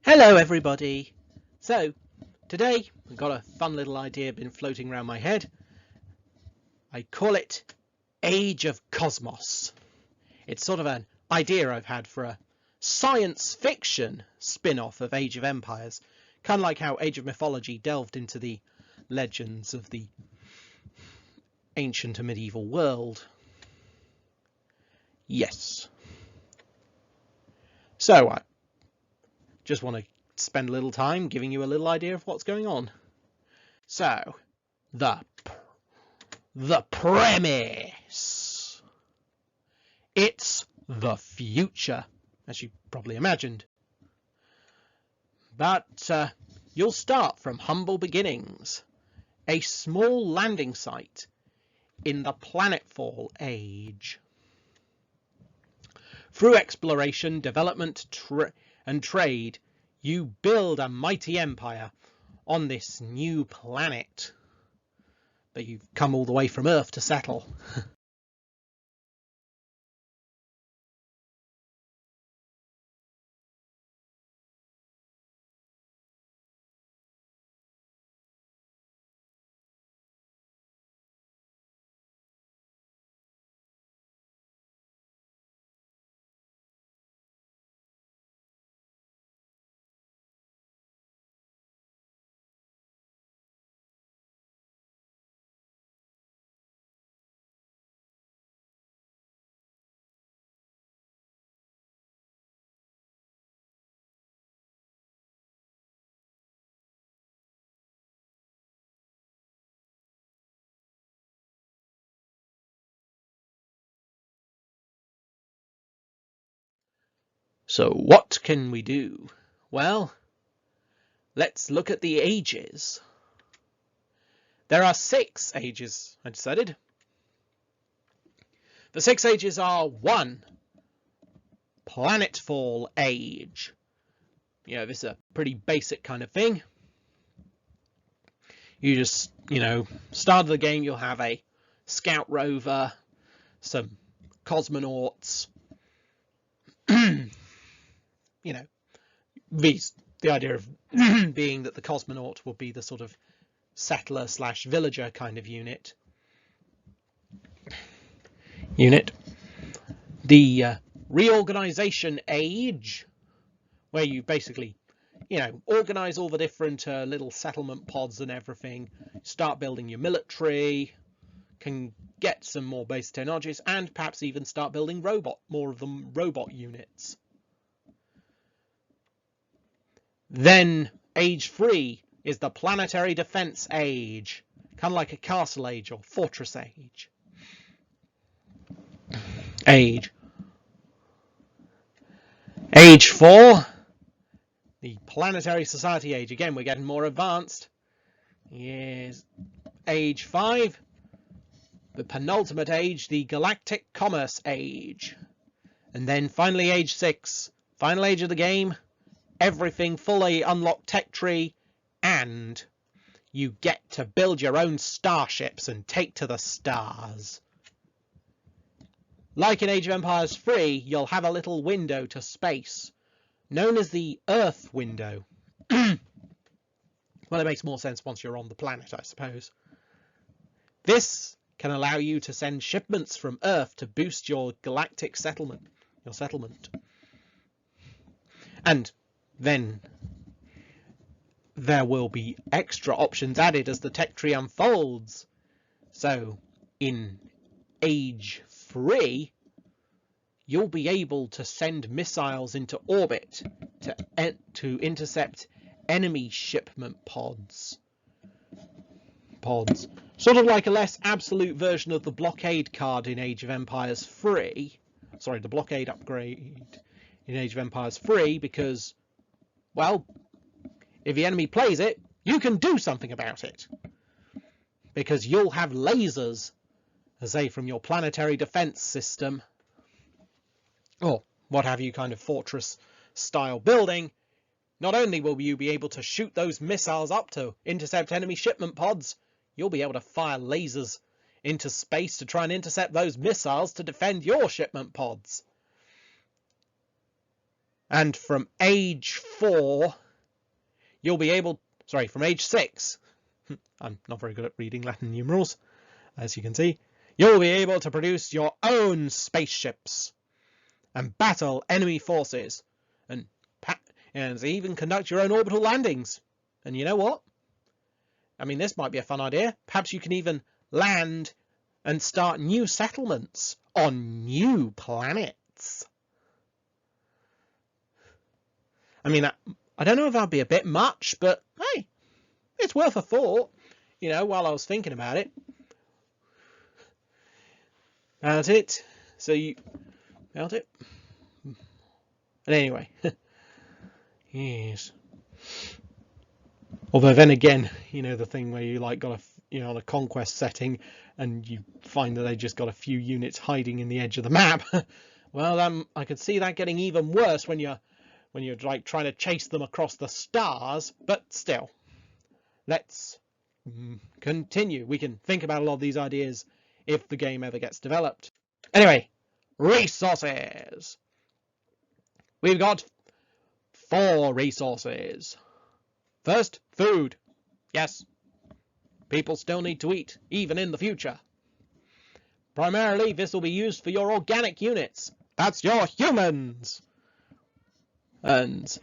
Hello everybody! So, today I've got a fun little idea been floating around my head. I call it Age of Cosmos. It's sort of an idea I've had for a science fiction spin-off of Age of Empires. Kind of like how Age of Mythology delved into the legends of the ancient and medieval world. Yes. So, I just want to spend a little time giving you a little idea of what's going on. So, the premise. It's the future, as you probably imagined. But you'll start from humble beginnings. A small landing site in the planetfall age. Through exploration, development, and trade, you build a mighty empire on this new planet that you've come all the way from Earth to settle. So what can we do? Well, let's look at the ages. There are 6 ages, I decided. The 6 ages are 1. Planetfall age. This is a pretty basic kind of thing. You just, start of the game, you'll have a scout rover, some cosmonauts, the idea of being that the cosmonaut will be the sort of settler / villager kind of unit. The reorganization age, where you basically, organize all the different little settlement pods and everything, start building your military, can get some more base technologies, and perhaps even start building more of them robot units. Then age 3 is the planetary defense age, kind of like a castle age or fortress age. Age 4, the planetary society age. Again, we're getting more advanced. Yes. Age 5, the penultimate age, the galactic commerce age. And then finally age 6, final age of the game, everything fully unlocked tech tree, and you get to build your own starships and take to the stars. Like in Age of Empires 3, you'll have a little window to space, known as the Earth window. Well, it makes more sense once you're on the planet, I suppose. This can allow you to send shipments from Earth to boost your galactic settlement, And then there will be extra options added as the tech tree unfolds. So in Age 3, you'll be able to send missiles into orbit to intercept enemy shipment pods. Sort of like a less absolute version of the blockade card in Age of Empires 3. Sorry, the blockade upgrade in Age of Empires 3, because, well, if the enemy plays it, you can do something about it. Because you'll have lasers, say, from your planetary defense system, or what have you, kind of fortress-style building. Not only will you be able to shoot those missiles up to intercept enemy shipment pods, you'll be able to fire lasers into space to try and intercept those missiles to defend your shipment pods. And from age 4, you'll be able... Sorry, from age 6. I'm not very good at reading Latin numerals, as you can see. You'll be able to produce your own spaceships and battle enemy forces and even conduct your own orbital landings. And you know what? I mean, this might be a fun idea. Perhaps you can even land and start new settlements on new planets. I mean, I don't know if that'd be a bit much, but hey, it's worth a thought, you know, while I was thinking about it. That's it. So you felt it? But anyway, yes. Although then again, you know, the thing where you like got on a conquest setting and you find that they just got a few units hiding in the edge of the map. Well, I could see that getting even worse when you're like trying to chase them across the stars. But still, let's continue. We can think about a lot of these ideas if the game ever gets developed. Anyway, resources. We've got 4 resources. First, food. Yes, people still need to eat, even in the future. Primarily, this will be used for your organic units. That's your humans. And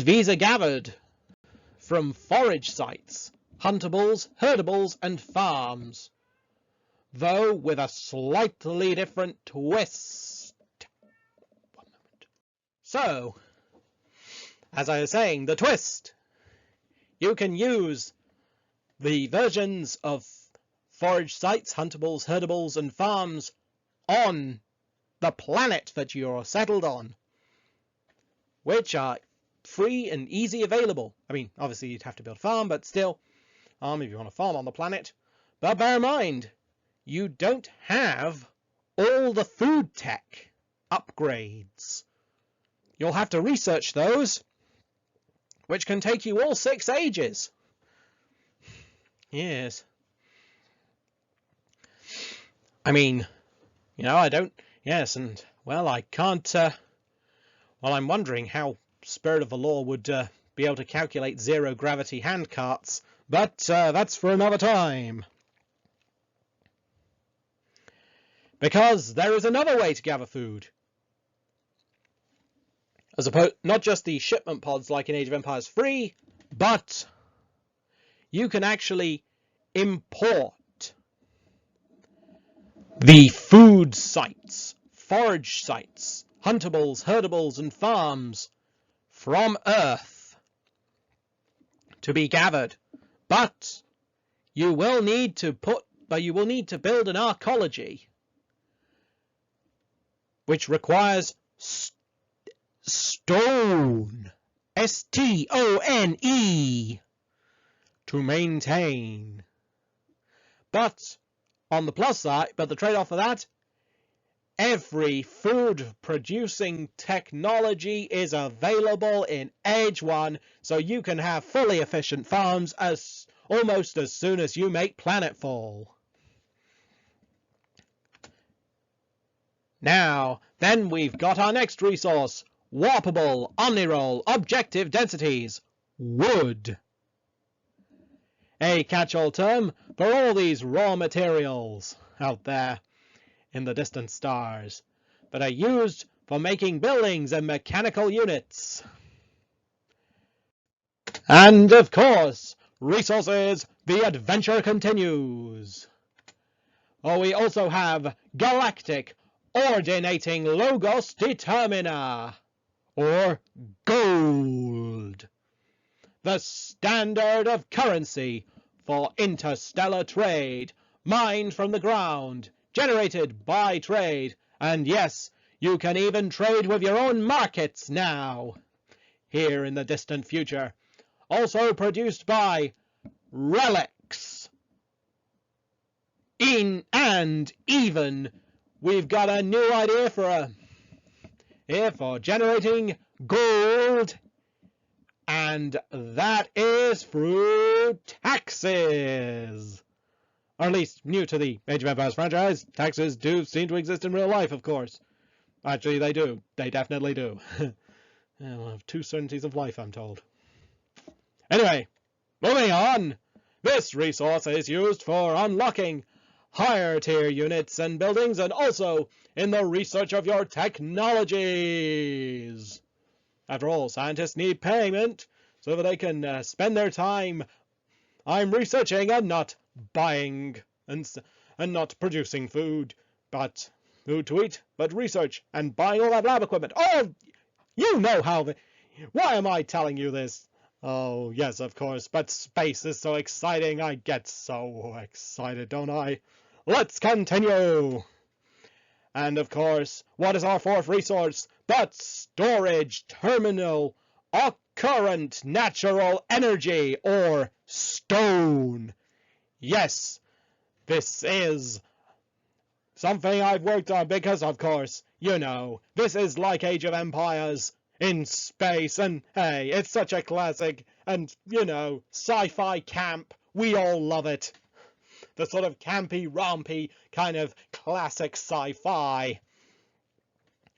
these are gathered from forage sites, huntables, herdables, and farms, though with a slightly different twist. One moment. So, as I was saying, the twist. You can use the versions of forage sites, huntables, herdables, and farms on the planet that you're settled on, which are free and easy available. I mean, obviously you'd have to build a farm, but still, if you want to farm on the planet. But bear in mind, you don't have all the food tech upgrades. You'll have to research those, which can take you all 6 ages. Yes. I mean, you know, I don't... Yes, and, well, I can't... well, I'm wondering how Spirit of the Law would be able to calculate zero-gravity handcarts, but that's for another time. Because there is another way to gather food. As opposed, not just the shipment pods like in Age of Empires 3, but you can actually import the food sites, forage sites, huntables, herdables, and farms from Earth to be gathered. But you will need to build an arcology, which requires stone, S-T-O-N-E, to maintain. But on the plus side, but the trade-off of that, every food-producing technology is available in Age 1, so you can have fully efficient farms almost as soon as you make planetfall. Now, then we've got our next resource. Warpable, omniroll, objective densities. Wood. A catch-all term for all these raw materials out there in the distant stars that are used for making buildings and mechanical units. And of course, resources, the adventure continues. Oh, we also have Galactic Ordinating Logos Determina, or gold, the standard of currency for interstellar trade, mined from the ground, generated by trade, and yes, you can even trade with your own markets now, here in the distant future. Also produced by relics. And even we've got a new idea for generating gold, and that is through taxes. Or at least new to the Age of Empires franchise. Taxes do seem to exist in real life, of course. Actually, they do. They definitely do. We'll have two certainties of life, I'm told. Anyway, moving on. This resource is used for unlocking higher tier units and buildings, and also in the research of your technologies. After all, scientists need payment so that they can spend their time. I'm researching and not buying and not producing food, but food to eat, but research and buying all that lab equipment. Oh, you know how. Why am I telling you this? Oh, yes, of course, but space is so exciting. I get so excited, don't I? Let's continue. And of course, what is our fourth resource but storage terminal occurrent natural energy, or stone? Yes, this is something I've worked on because, of course, you know, this is like Age of Empires in space, and hey, it's such a classic, and, you know, sci-fi camp. We all love it. The sort of campy, rompy kind of classic sci-fi.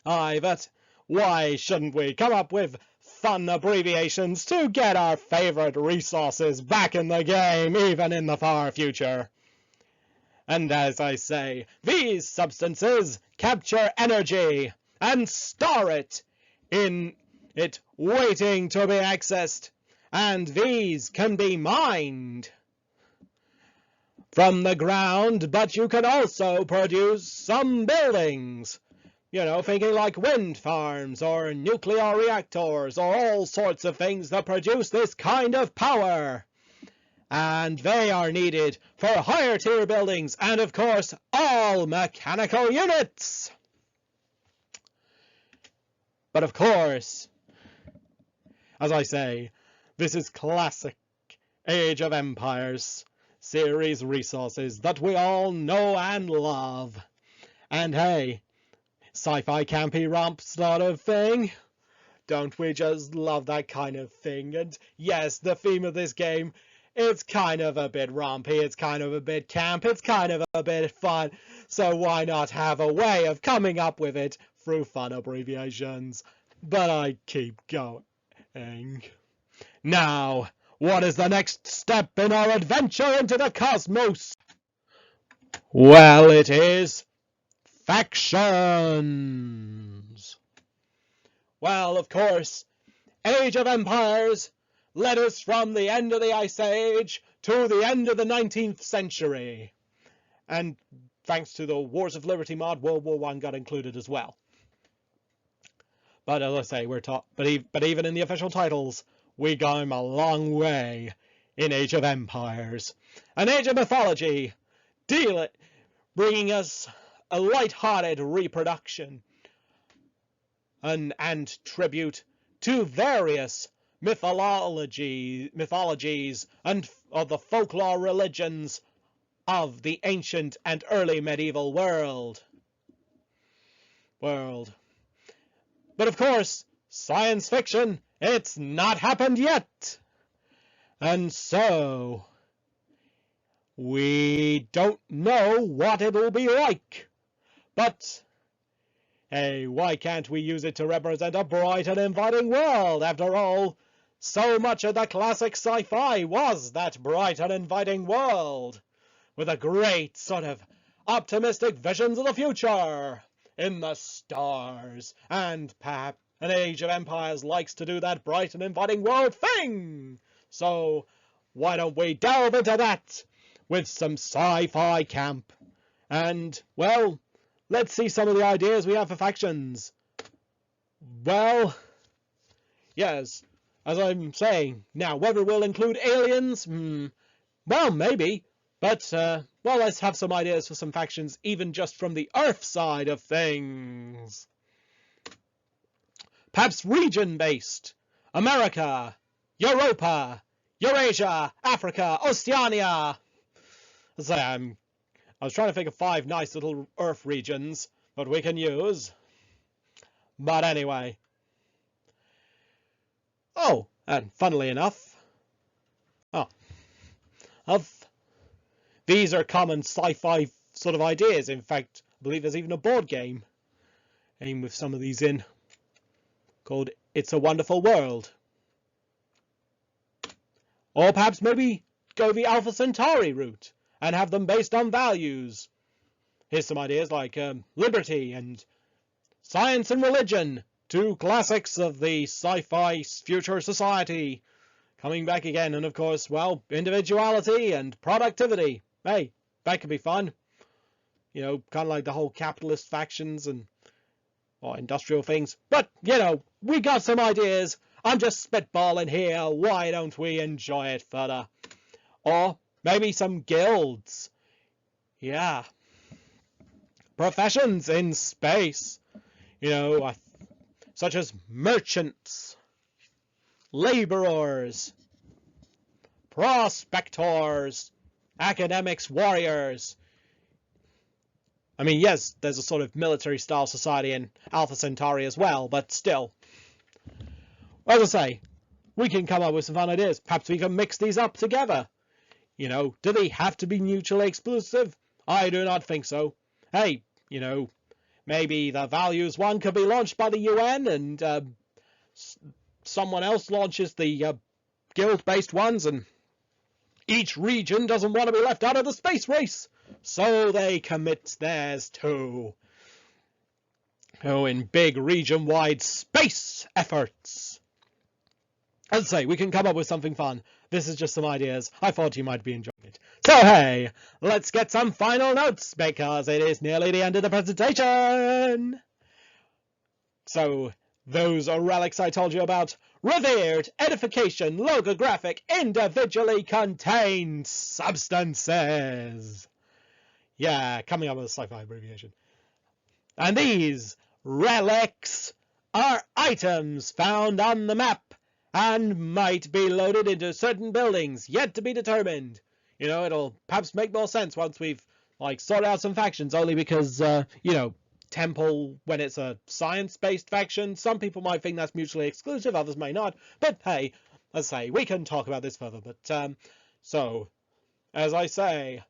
Aye, but why shouldn't we come up with fun abbreviations to get our favorite resources back in the game, even in the far future? And as I say, these substances capture energy and store it in it waiting to be accessed, and these can be mined from the ground, but you can also produce some buildings. You know, thinking like wind farms or nuclear reactors or all sorts of things that produce this kind of power. And they are needed for higher tier buildings and, of course, all mechanical units. But of course, as I say, this is classic Age of Empires series resources that we all know and love. And hey, sci-fi campy romp sort of thing. Don't we just love that kind of thing? And yes, the theme of this game, it's kind of a bit rompy, it's kind of a bit camp, it's kind of a bit fun. So why not have a way of coming up with it through fun abbreviations? But I keep going. Now, what is the next step in our adventure into the cosmos? Well, it is factions. Well, of course, Age of Empires led us from the end of the Ice Age to the end of the 19th century. And thanks to the Wars of Liberty mod, World War I got included as well. But as I say, but even in the official titles, we came a long way in Age of Empires. An age of mythology, bringing us a light-hearted reproduction and tribute to various mythologies and of the folklore religions of the ancient and early medieval world. But of course, science fiction, it's not happened yet. And so, we don't know what it'll be like. But hey, why can't we use it to represent a bright and inviting world? After all, so much of the classic sci-fi was that bright and inviting world, with a great sort of optimistic visions of the future in the stars. And perhaps an Age of Empires likes to do that bright and inviting world thing. So why don't we delve into that with some sci-fi camp? And, well, let's see some of the ideas we have for factions. Well, yes, as I'm saying, now whether we'll include aliens, well, maybe. But, well, let's have some ideas for some factions, even just from the Earth side of things. Perhaps region-based. America, Europa, Eurasia, Africa, Oceania. I was trying to think of 5 nice little Earth regions that we can use. But anyway. Oh, and funnily enough, these are common sci-fi sort of ideas. In fact, I believe there's even a board game aim with some of these in, called It's a Wonderful World. Or perhaps maybe go the Alpha Centauri route and have them based on values. Here's some ideas like liberty and science and religion, two classics of the sci-fi future society, coming back again. And of course, well, individuality and productivity. Hey, that could be fun. You know, kind of like the whole capitalist factions and industrial things. But, you know, we got some ideas. I'm just spitballing here. Why don't we enjoy it further? Or maybe some guilds. Yeah. Professions in space. You know, such as merchants, laborers, prospectors, academics, warriors. I mean, yes, there's a sort of military-style society in Alpha Centauri as well, but still. As I say, we can come up with some fun ideas. Perhaps we can mix these up together. You know, do they have to be mutually exclusive? I do not think so. Hey, you know, maybe the values one could be launched by the UN and someone else launches the guild-based ones, and each region doesn't want to be left out of the space race, so they commit theirs too. Oh, in big region-wide space efforts. As I say, we can come up with something fun. This is just some ideas. I thought you might be enjoying it. So hey, let's get some final notes, because it is nearly the end of the presentation. So, those are relics I told you about. Revered edification logographic individually contained substances. Yeah, coming up with a sci-fi abbreviation. And these relics are items found on the map and might be loaded into certain buildings, yet to be determined. You know, it'll perhaps make more sense once we've, like, sorted out some factions, only because, you know, Temple, when it's a science-based faction, some people might think that's mutually exclusive, others may not. But hey, let's say, we can talk about this further. But, so, as I say,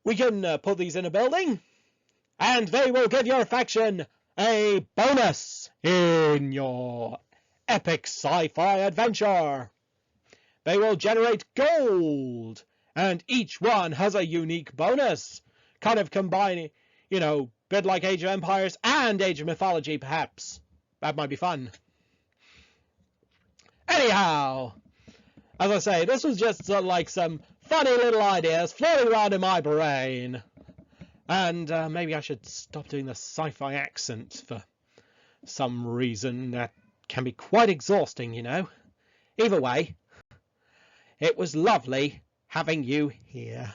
we can put these in a building, and they will give your faction a bonus in your epic sci-fi adventure. They will generate gold, and each one has a unique bonus, kind of combining, you know, bit like Age of Empires and Age of Mythology, perhaps. That might be fun. Anyhow, as I say, this was just like some funny little ideas floating around in my brain. And maybe I should stop doing the sci-fi accent for some reason. That can be quite exhausting, you know. Either way, it was lovely having you here.